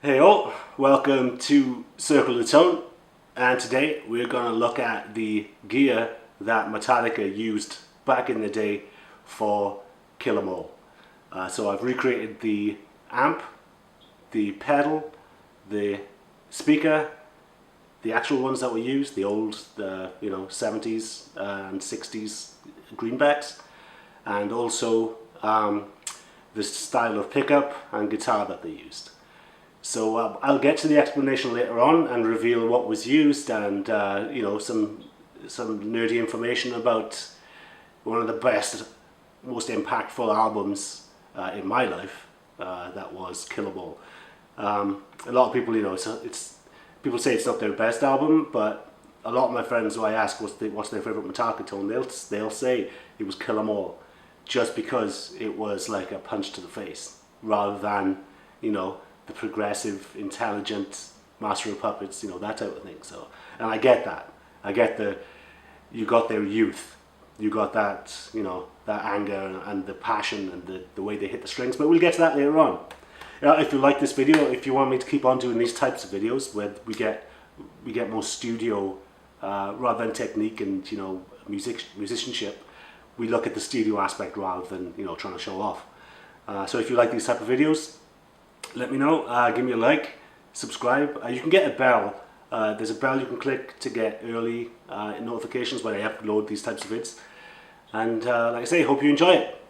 Hey all, welcome to Circle the Tone, and today we're going to look at the gear that Metallica used back in the day for Kill 'Em All. So I've recreated the amp, the pedal, the speaker, the actual ones that were used, the old 70s and 60s greenbacks, and also the style of pickup and guitar that they used. So I'll get to the explanation later on and reveal what was used and some nerdy information about one of the best, most impactful albums in my life. That was Kill 'Em All. A lot of people, people say it's not their best album, but a lot of my friends who I ask what's their favorite Metallica tone, they'll say it was Kill 'Em All, just because it was like a punch to the face rather than the progressive, intelligent Master of Puppets, that type of thing. So, and I get that. I get you got their youth, you got that, that anger and the passion and the way they hit the strings. But we'll get to that later on. If you like this video, if you want me to keep on doing these types of videos where we get more studio rather than technique and musicianship, we look at the studio aspect rather than trying to show off. So if you like these type of videos, let me know, give me a like, subscribe. You can get a bell. There's a bell you can click to get early notifications when I upload these types of vids. And like I say, hope you enjoy it.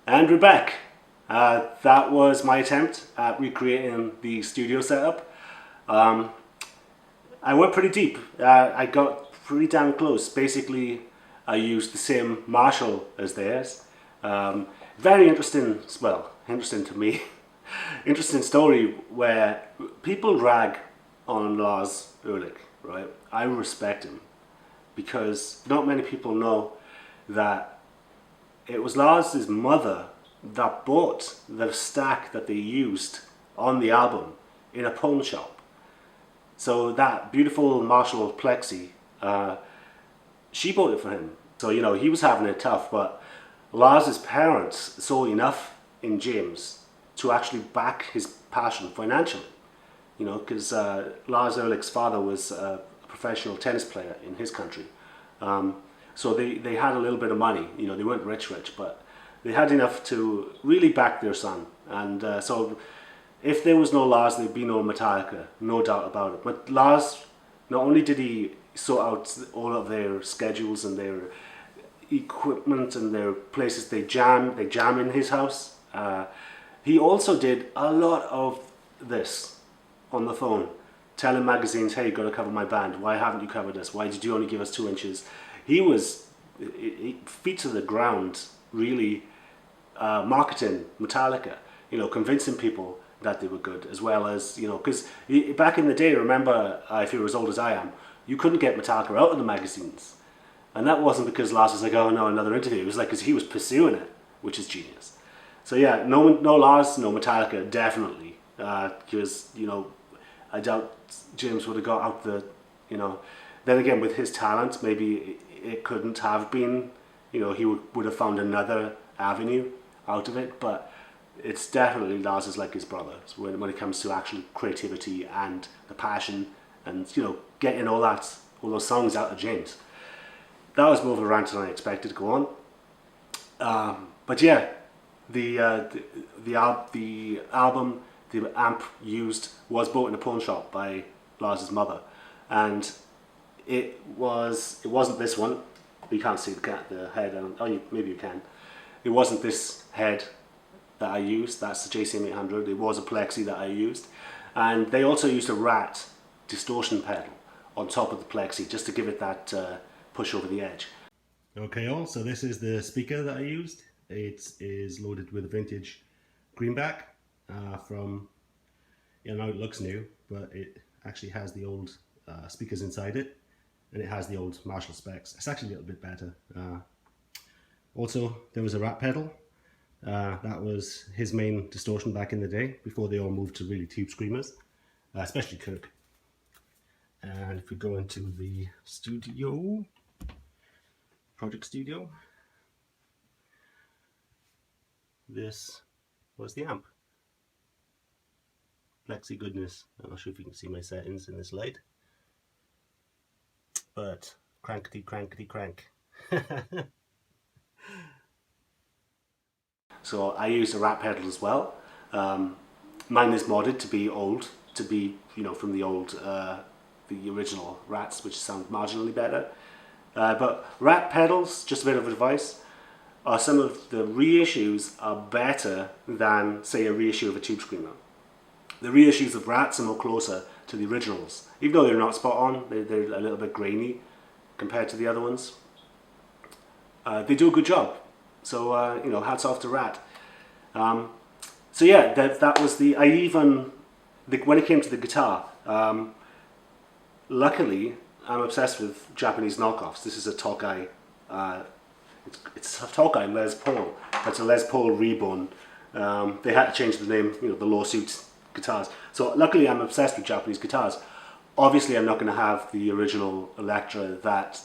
And we're back. That was my attempt at recreating the studio setup. I went pretty deep. I got pretty damn close. Basically, I used the same Marshall as theirs. Very interesting, well, interesting to me. Interesting story where people rag on Lars Ulrich, right? I respect him because not many people know that it was Lars' mother that bought the stack that they used on the album in a pawn shop. So that beautiful Marshall Plexi, she bought it for him. So he was having it tough, but Lars' parents saw enough in James to actually back his passion financially. Because Lars Ulrich's father was a professional tennis player in his country. So they had a little bit of money, they weren't rich, but they had enough to really back their son. And so if there was no Lars, there'd be no Metallica, no doubt about it. But Lars, not only did he sort out all of their schedules and their equipment and their places they jam in his house, he also did a lot of this on the phone, telling magazines, hey, you got to cover my band, why haven't you covered us, why did you only give us 2 inches? He was feet to the ground, really marketing Metallica, convincing people that they were good, as well as, because back in the day, remember, if you were as old as I am, you couldn't get Metallica out of the magazines. And that wasn't because Lars was like, oh no, another interview. It was like because he was pursuing it, which is genius. So yeah, no Lars, no Metallica, definitely. Because, I doubt James would have got out then again, with his talent, maybe it couldn't have been, he would have found another avenue out of it, but it's definitely Lars is like his brother when it comes to actual creativity and the passion and, getting all those songs out of James. That was more of a rant than I expected to go on. But yeah, the album, the amp used was bought in a pawn shop by Lars's mother, and it wasn't this one. You can't see the head. Maybe you can. It wasn't this head that I used. That's the JCM 800. It was a Plexi that I used, and they also used a Rat distortion pedal on top of the Plexi just to give it that push over the edge. Okay, so this is the speaker that I used. It is loaded with a vintage greenback from, now it looks new, but it actually has the old speakers inside it, and it has the old Marshall specs. It's actually a little bit better. Also, there was a Rat pedal. That was his main distortion back in the day, before they all moved to really tube screamers, especially Kirk. And if we go into the studio, project studio, this was the amp. Plexi goodness. I'm not sure if you can see my settings in this light, but crankety crankety crank. So I used a Rat pedal as well. Mine is modded to be old, from the old, the original Rats, which sound marginally better. But Rat pedals, just a bit of advice, some of the reissues are better than, say, a reissue of a Tube Screamer. The reissues of Rats are more closer to the originals, even though they're not spot on. They're a little bit grainy compared to the other ones. They do a good job. So, hats off to Rat. So yeah, that was when it came to the guitar, luckily, I'm obsessed with Japanese knockoffs. This is a Tokai, it's a Tokai Les Paul. That's a Les Paul Reborn. They had to change the name, the lawsuit guitars. So luckily I'm obsessed with Japanese guitars. Obviously I'm not going to have the original Electra that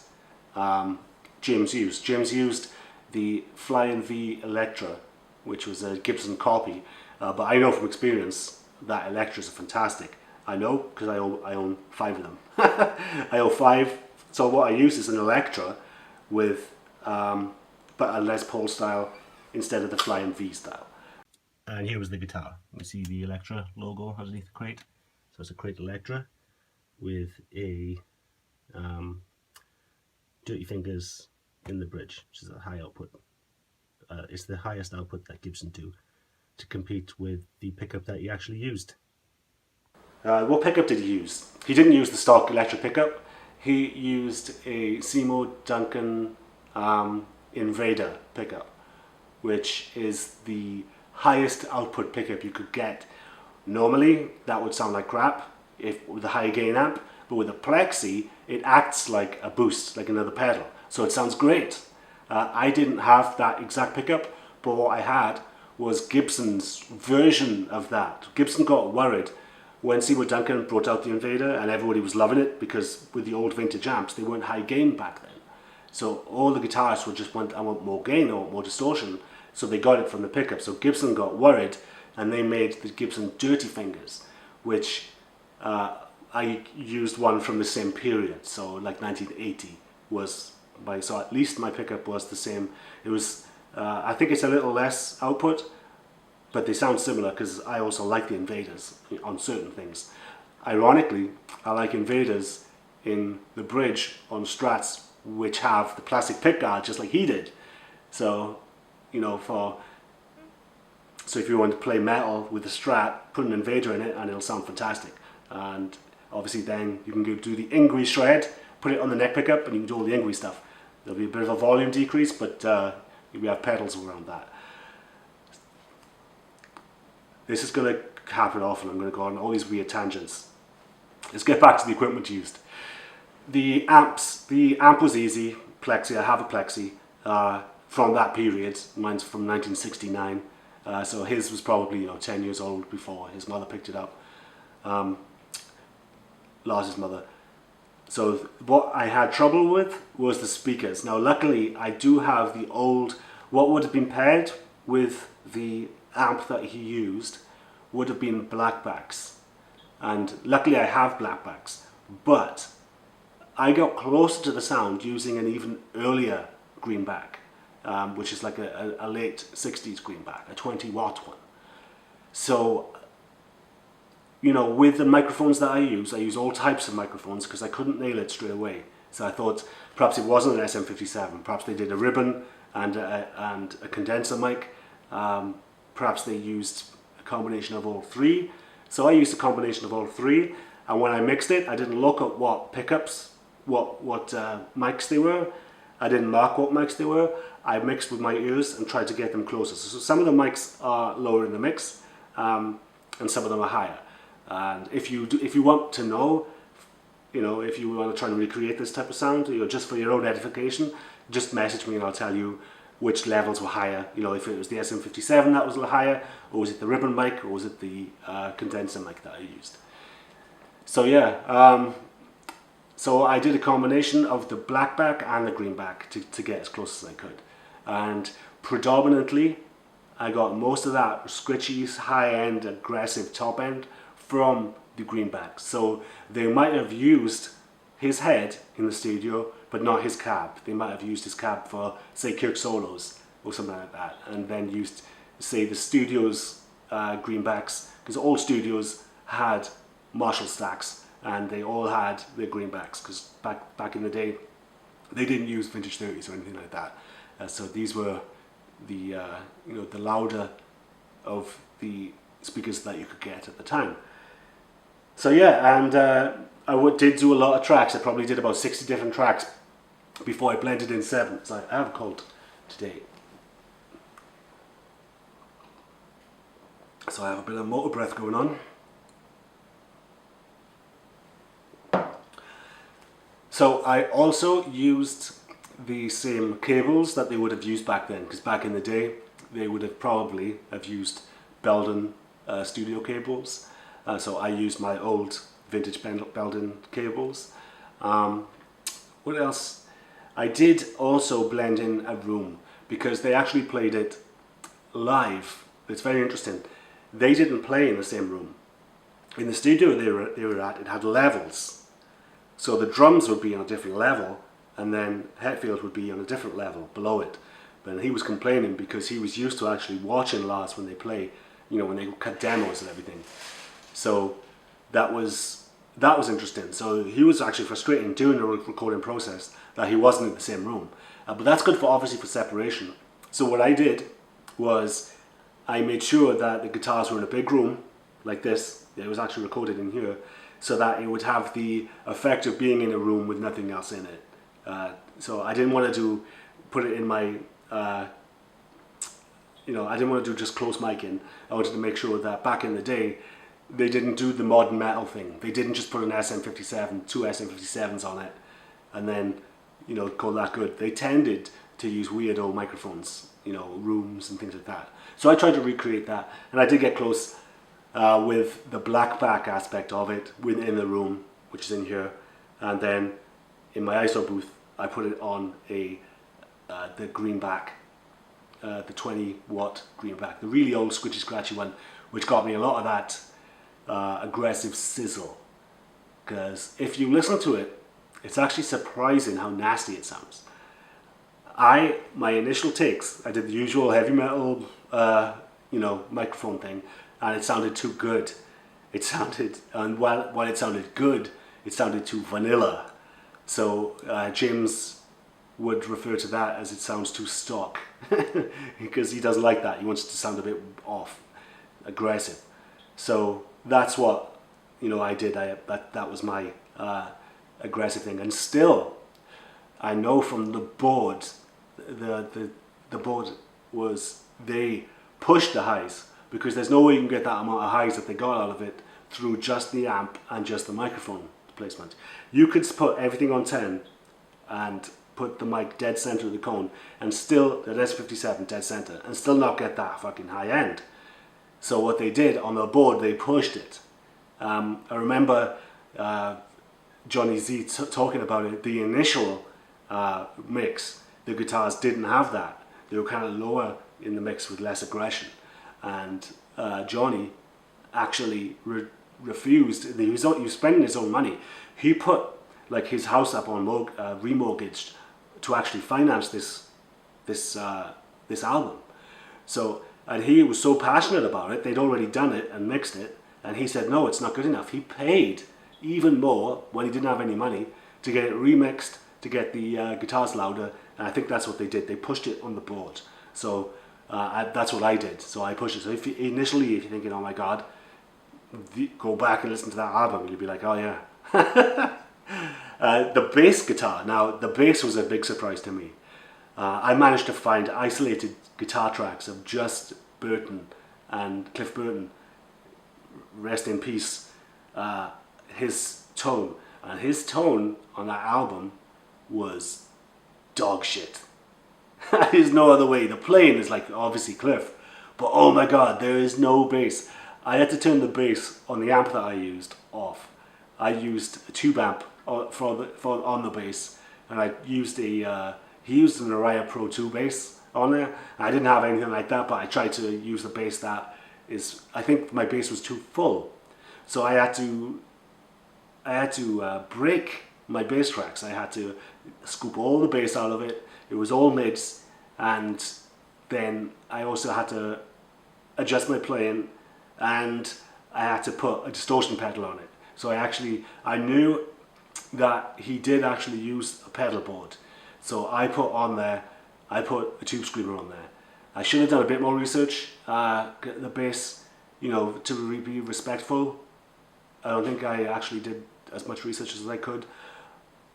James used. James used the Flying V Electra, which was a Gibson copy, but I know from experience that Electras are fantastic. I know because I own 5 of them. I own 5. So what I use is an Electra with but a Les Paul style instead of the Flying V style. And here was the guitar. You see the Electra logo underneath the crate. So it's a crate Electra with a Dirty Fingers in the bridge, which is a high output. It's the highest output that Gibson do to compete with the pickup that he actually used. What pickup did he use? He didn't use the stock Electra pickup. He used a Seymour Duncan Invader pickup, which is the highest output pickup you could get. Normally that would sound like crap with a high gain amp, but with a Plexi it acts like a boost, like another pedal, so it sounds great. I didn't have that exact pickup, but what I had was Gibson's version of that. Gibson got worried when Seymour Duncan brought out the Invader, and everybody was loving it because with the old vintage amps they weren't high gain back then. So all the guitarists would just want, I want more gain, I want more distortion. So they got it from the pickup. So Gibson got worried and they made the Gibson Dirty Fingers, which I used one from the same period. So like 1980 was so at least my pickup was the same. It was, I think it's a little less output, but they sound similar because I also like the Invaders on certain things. Ironically, I like Invaders in the bridge on Strats, which have the plastic pickguard just like he did. So, you know, so if you want to play metal with a Strat, put an Invader in it and it'll sound fantastic. And obviously then you can do the Ingui shred, put it on the neck pickup, and you can do all the Ingui stuff. There'll be a bit of a volume decrease, but we have pedals around that. This is going to happen often. I'm going to go on all these weird tangents. Let's get back to the equipment used. The amps. The amp was easy. Plexi. I have a Plexi from that period. Mine's from 1969. So his was probably 10 years old before his mother picked it up. Lars's mother. So what I had trouble with was the speakers. Now luckily I do have the old, what would have been paired with the amp that he used would have been blackbacks. And luckily I have blackbacks, but I got closer to the sound using an even earlier greenback, which is like a late 60s greenback, a 20-watt one. So, with the microphones that I use all types of microphones because I couldn't nail it straight away. So I thought perhaps it wasn't an SM57, perhaps they did a ribbon and a condenser mic, perhaps they used a combination of all three. So I used a combination of all three, and when I mixed it, I didn't look at what pickups, what mics they were. I didn't mark what mics they were. I mixed with my ears and tried to get them closer. So some of the mics are lower in the mix, and some of them are higher. And if you want to know, if you want to try and recreate this type of sound, just for your own edification, just message me and I'll tell you which levels were higher. If it was the SM57 that was a little higher, or was it the ribbon mic, or was it the condenser mic that I used. So yeah, so I did a combination of the blackback and the greenback to get as close as I could. And predominantly, I got most of that scritchy, high-end, aggressive top end from the greenback. So they might have used his head in the studio, but not his cab. They might have used his cab for, say, Kirk solos or something like that, and then used, say, the studio's greenbacks, because all studios had Marshall stacks, and they all had their greenbacks, because back in the day, they didn't use vintage 30s or anything like that. So these were the the louder of the speakers that you could get at the time. So yeah, and I did do a lot of tracks. I probably did about 60 different tracks before I blended in 7. So I have a cold today. So I have a bit of motor breath going on. So I also used the same cables that they would have used back then, because back in the day they would have probably have used Belden studio cables. So I used my old vintage Belden cables. What else? I did also blend in a room, because they actually played it live. It's very interesting. They didn't play in the same room. In the studio they were at, it had levels. So the drums would be on a different level, and then Hetfield would be on a different level below it. But he was complaining because he was used to actually watching Lars when they play, when they cut demos and everything. So that was interesting. So he was actually frustrated during the recording process that he wasn't in the same room. But that's good obviously for separation. So what I did was I made sure that the guitars were in a big room like this. It was actually recorded in here, so that it would have the effect of being in a room with nothing else in it. So I didn't want to put it in my, I didn't want to do just close mic in. I wanted to make sure that back in the day, they didn't do the modern metal thing. They didn't just put an SM57, 2 SM57s on it, and then, call that good. They tended to use weird old microphones, rooms and things like that. So I tried to recreate that, and I did get close with the blackback aspect of it within the room, which is in here, and then in my ISO booth, I put it on the greenback, the 20-watt greenback, the really old squishy scratchy one, which got me a lot of that aggressive sizzle. Because if you listen to it, it's actually surprising how nasty it sounds. My initial takes, I did the usual heavy metal microphone thing, and it sounded too good. It sounded, and while it sounded good, it sounded too vanilla. So James would refer to that as it sounds too stock, because he doesn't like that. He wants it to sound a bit off, aggressive. So that's what I did. That was my aggressive thing, and still, I know from the board, the board was, they pushed the highs, because there's no way you can get that amount of highs that they got out of it through just the amp and just the microphone placement. You could put everything on 10 and put the mic dead center of the cone, and still, the S57 dead center, and still not get that fucking high end. So what they did on the board, they pushed it. I remember Johnny Z talking about it. The initial mix, the guitars didn't have that. They were kind of lower in the mix with less aggression. And Johnny actually refused. He was spending his own money. He put like his house up on remortgaged to actually finance this album. So, and he was so passionate about it. They'd already done it and mixed it, and he said no, it's not good enough. He paid even more when he didn't have any money to get it remixed, to get the guitars louder, and I think that's what they did. They pushed it on the board. So that's what I did. So I pushed it. So initially, if you're thinking, oh my god, go back and listen to that album, you'll be like, oh yeah. The bass guitar. Now, the bass was a big surprise to me. I managed to find isolated guitar tracks of just Burton and Cliff Burton, rest in peace, his tone. And his tone on that album was dog shit. There's no other way. The playing is like obviously Cliff, but oh my god, there is no bass. I had to turn the bass on the amp that I used off. I used a tube amp on the bass, and I used he used an Araya Pro 2 bass on there. I didn't have anything like that, but I tried to use the bass that is, I think my bass was too full, so I had to break my bass tracks. I had to scoop all the bass out of it. It was all mids, and then I also had to adjust my playing, and I had to put a distortion pedal on it. So I knew that he did actually use a pedal board. So I put a tube screamer on there. I should have done a bit more research, the bass, to be respectful. I don't think I actually did as much research as I could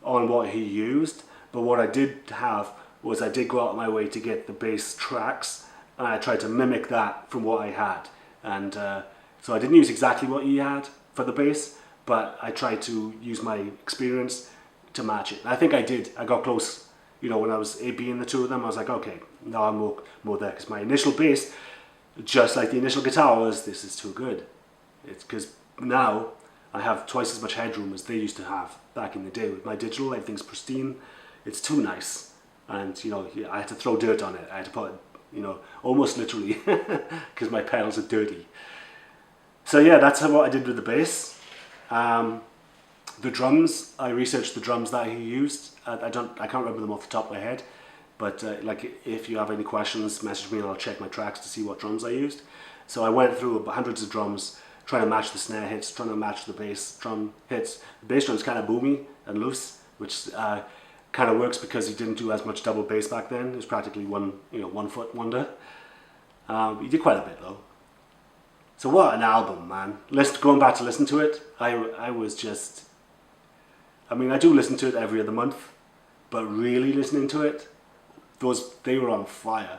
on what he used, but what I did have was I did go out of my way to get the bass tracks, and I tried to mimic that from what I had. And so I didn't use exactly what he had for the bass, but I tried to use my experience to match it. And I think I did. I got close. When I was A-Bing the two of them, I was like, okay, now I'm more there. Because my initial bass, just like the initial guitar was, this is too good. It's because now I have twice as much headroom as they used to have back in the day. With my digital, everything's pristine. It's too nice. And, I had to throw dirt on it. I had to put it, almost literally, because my pedals are dirty. So yeah, that's what I did with the bass. The drums, I researched the drums that he used. I can't remember them off the top of my head, but if you have any questions, message me and I'll check my tracks to see what drums I used. So I went through hundreds of drums, trying to match the snare hits, trying to match the bass drum hits. The bass drum's kind of boomy and loose, which kind of works because he didn't do as much double bass back then. It was practically one foot wonder. He did quite a bit though. So what an album, man. Going back to listen to it, I was just, I do listen to it every other month, but really listening to it, they were on fire.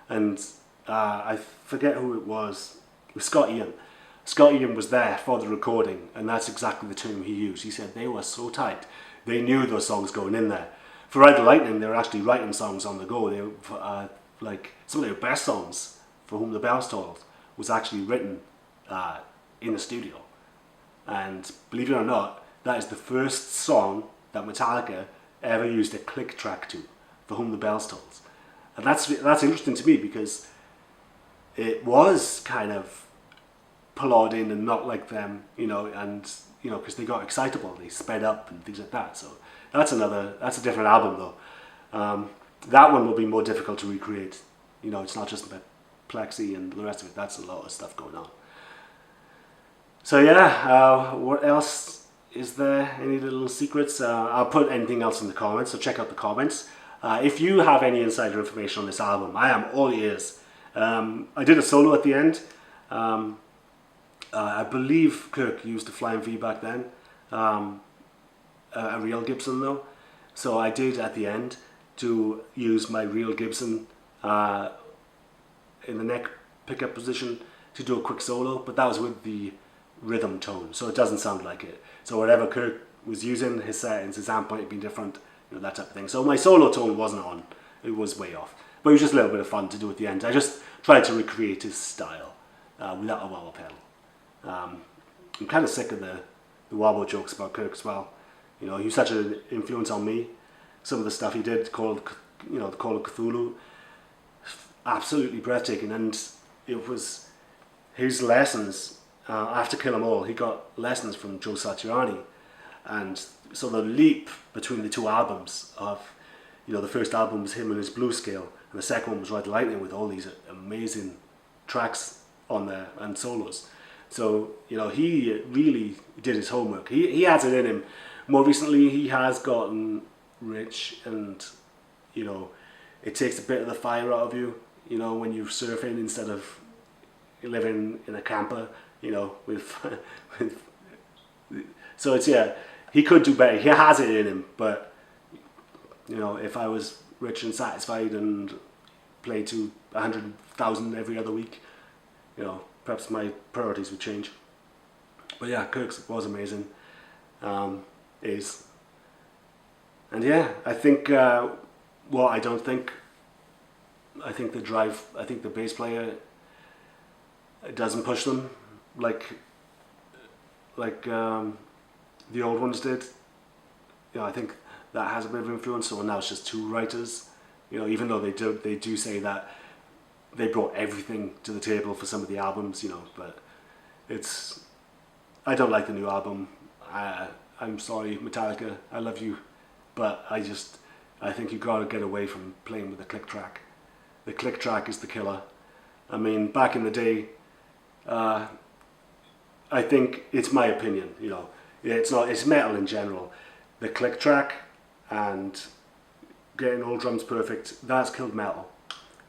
And I forget who it was Scott Ian. Scott Ian was there for the recording, and that's exactly the term he used. He said they were so tight, they knew those songs going in there. For Ride the Lightning, they were actually writing songs on the go. They were, some of their best songs, For Whom the Bells Toll, was actually written in the studio. And believe it or not, that is the first song that Metallica ever used a click track to, For Whom the Bells Toll. And that's interesting to me because it was kind of plodding and not like them, because they got excitable, they sped up and things like that. So that's a different album though. That one will be more difficult to recreate. It's not just Plexi and the rest of it. That's a lot of stuff going on. So yeah, what else is there? Any little secrets? I'll put anything else in the comments, so check out the comments. If you have any insider information on this album, I am all ears. I did a solo at the end. I believe Kirk used a Flying V back then, a real Gibson though. So I did at the end to use my real Gibson in the neck pickup position to do a quick solo, but that was with the rhythm tone, so it doesn't sound like it. So whatever Kirk was using, his settings, his amp might have been different, you know, that type of thing. So my solo tone wasn't on, it was way off. But it was just a little bit of fun to do at the end. I just tried to recreate his style without a wobble pedal. I'm kind of sick of the wobble jokes about Kirk as well. You know, he was such an influence on me. Some of the stuff he did, called, you know, the Call of Cthulhu, absolutely breathtaking. And it was his lessons. After Kill 'Em All, he got lessons from Joe Satriani, and so the leap between the two albums of, you know, the first album was him and his blues scale, and the second one was Ride the Lightning with all these amazing tracks on there and solos. So, you know, he really did his homework. He has it in him. More recently, he has gotten rich, and, you know, it takes a bit of the fire out of you, you know, when you're surfing instead of living in a camper, you know, so it's, yeah, he could do better. He has it in him, but, you know, if I was rich and satisfied and played to 100,000 every other week, you know, perhaps my priorities would change. But yeah, Kirk's was amazing, is, and yeah, I think, well, I don't think, I think the drive, I think the bass player doesn't push them like the old ones did. You know, I think that has a bit of influence. So now it's just two writers. You know, even though they do say that they brought everything to the table for some of the albums. You know, but it's, I don't like the new album. I'm sorry, Metallica, I love you, but I think you gotta get away from playing with the click track. The click track is the killer. I mean, back in the day, I think, it's my opinion, you know, it's metal in general. The click track and getting all drums perfect, that's killed metal.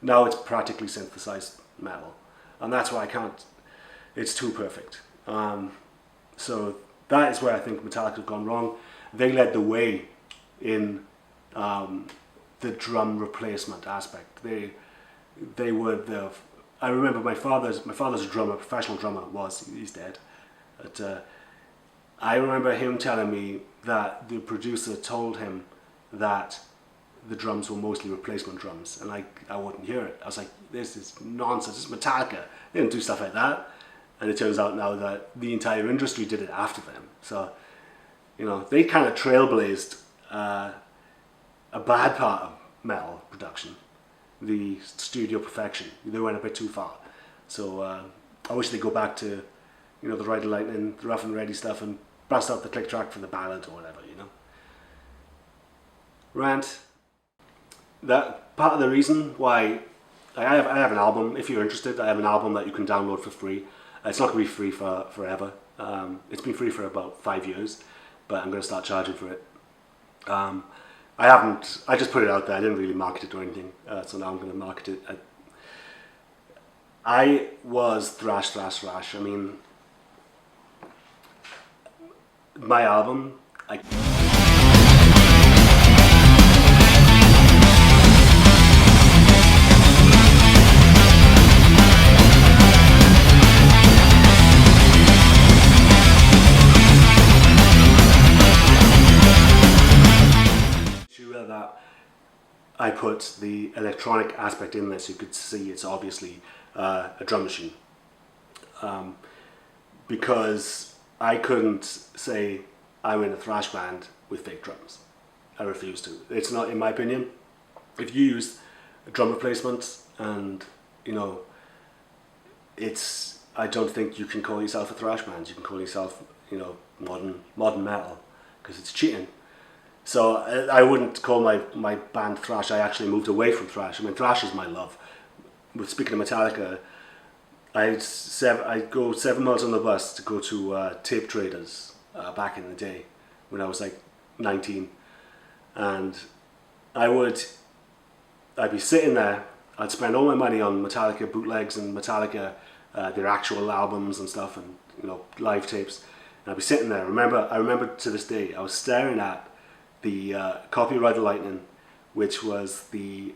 Now it's practically synthesized metal, and that's why I can't, it's too perfect. So that is where I think Metallica have gone wrong. They led the way in the drum replacement aspect. They were the, I remember my father's a drummer, professional drummer, he's dead. But I remember him telling me that the producer told him that the drums were mostly replacement drums, and I wouldn't hear it. I was like, this is nonsense, this is Metallica, they didn't do stuff like that. And it turns out now that the entire industry did it after them. So, you know, they kind of trailblazed a bad part of metal production, the studio perfection. They went a bit too far. So I wish they'd go back to, you know, the Ride the Lightning, the Rough and Ready stuff, and bust out the click track for the ballad or whatever, you know. Rant. That part of the reason why I have an album, if you're interested, I have an album that you can download for free. It's not going to be free for forever. It's been free for about 5 years, but I'm going to start charging for it. I just put it out there, I didn't really market it or anything, so now I'm going to market it. I was thrash. I mean, my album, that I put the electronic aspect in there so you could see it's obviously a drum machine, because I couldn't say I'm in a thrash band with fake drums. I refuse to. It's not, in my opinion, if you use drum replacements and, you know, I don't think you can call yourself a thrash band. You can call yourself, you know, modern metal, because it's cheating. So I wouldn't call my band thrash. I actually moved away from thrash. I mean, thrash is my love. speaking of Metallica, I'd go 7 miles on the bus to go to Tape Traders back in the day when I was like 19, and I'd be sitting there. I'd spend all my money on Metallica bootlegs and Metallica their actual albums and stuff, and live tapes. And I'd be sitting there. I remember to this day, I was staring at the copy of Ride the Lightning, which was the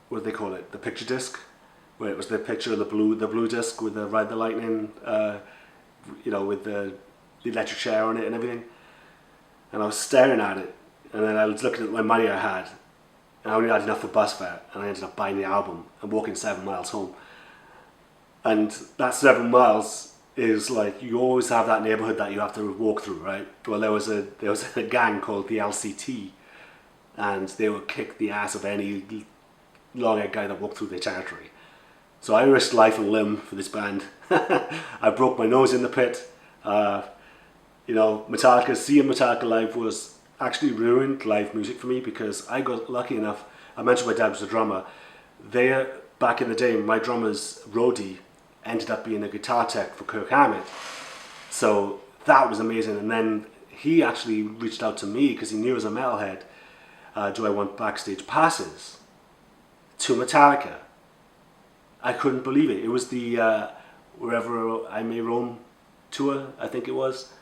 what do they call it? The picture disc, where it was the picture of the blue disc with the Ride the Lightning, with the electric chair on it and everything. And I was staring at it, and then I was looking at my money I had, and I only had enough for bus fare, and I ended up buying the album and walking 7 miles home. And that 7 miles is like, you always have that neighborhood that you have to walk through, right? Well, there was a gang called the LCT, and they would kick the ass of any long-haired guy that walked through their territory. So I risked life and limb for this band. I broke my nose in the pit. Seeing Metallica live was actually ruined live music for me, because I got lucky enough. I mentioned my dad was a drummer. Back in the day, my drummer's roadie ended up being a guitar tech for Kirk Hammett. So that was amazing. And then he actually reached out to me because he knew as a metalhead, do I want backstage passes to Metallica? I couldn't believe it. It was the Wherever I May Roam tour, I think it was.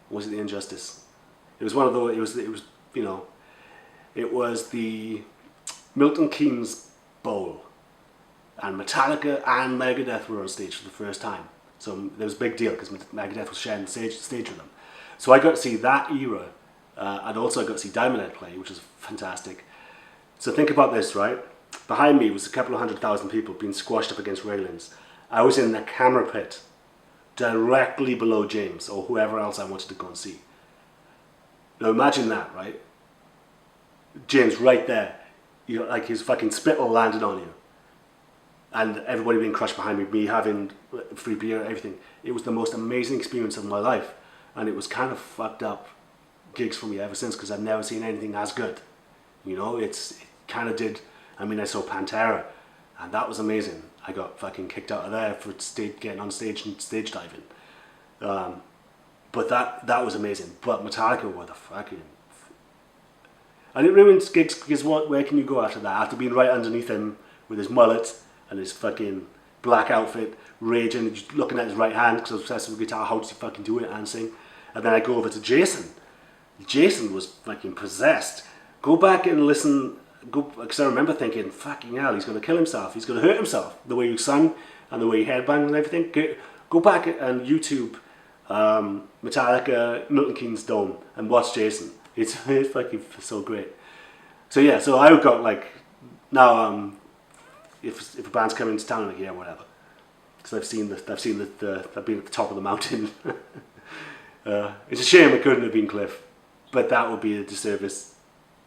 Or was it the Injustice? It was one of those. It was the Milton Keynes Bowl, and Metallica and Megadeth were on stage for the first time. So there was a big deal because Megadeth was sharing the stage with them. So I got to see that era, and also I got to see Diamond Head play, which was fantastic. So think about this, right? Behind me was a couple of 100,000 people being squashed up against railings. I was in the camera pit, directly below James or whoever else I wanted to go and see. Now imagine that, right? James right there, like his fucking spittle landed on you, and everybody being crushed behind me having free beer, everything. It was the most amazing experience of my life, and it was kind of fucked up gigs for me ever since, because I've never seen anything as good. It kind of did. I mean, I saw Pantera, and that was amazing. I got fucking kicked out of there for getting on stage and stage diving. But that was amazing. But Metallica were the fucking... And it ruins gigs, because where can you go after that? After being right underneath him with his mullet and his fucking black outfit, raging, just looking at his right hand because I was obsessed with guitar, how does he fucking do it and sing? And then I go over to Jason. Jason was fucking possessed. Go back and listen, because I remember thinking, fucking hell, he's going to kill himself, he's going to hurt himself, the way he sung and the way he headbanged and everything. Go back and YouTube Metallica, Milton Keynes Dome, and watch Jason. It's fucking so great. So yeah, so I got like, now if a band's coming to town, I'm like, yeah, whatever. Because I've been at the top of the mountain. It's a shame it couldn't have been Cliff, but that would be a disservice,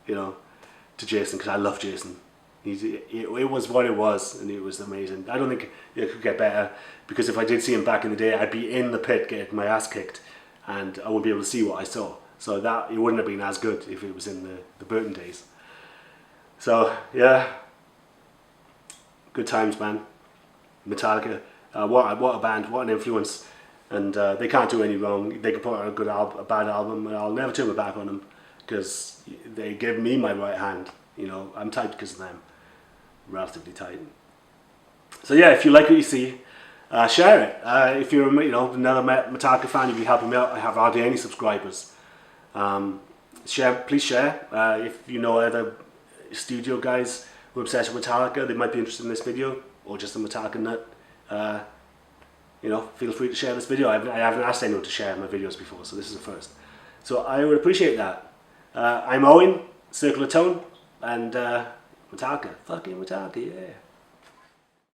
to Jason, because I love Jason. It was what it was, and it was amazing. I don't think it could get better, because if I did see him back in the day, I'd be in the pit getting my ass kicked, and I wouldn't be able to see what I saw. So that it wouldn't have been as good if it was in the Burton days. So yeah, good times, man. Metallica, what a band, what an influence, and they can't do any wrong. They can put out a bad album, and I'll never turn my back on them, because they give me my right hand. I'm tight because of them, relatively tight. So yeah, if you like what you see, share it. If you're another Metallica fan, you'll be helping me out. I have hardly any subscribers. Please share. If you know other studio guys who are obsessed with Metallica, they might be interested in this video, or just a Metallica nut. Feel free to share this video. I haven't asked anyone to share my videos before, so this is the first. So I would appreciate that. I'm Owen, Circle of Tone, and Metallica. Fucking Metallica, yeah.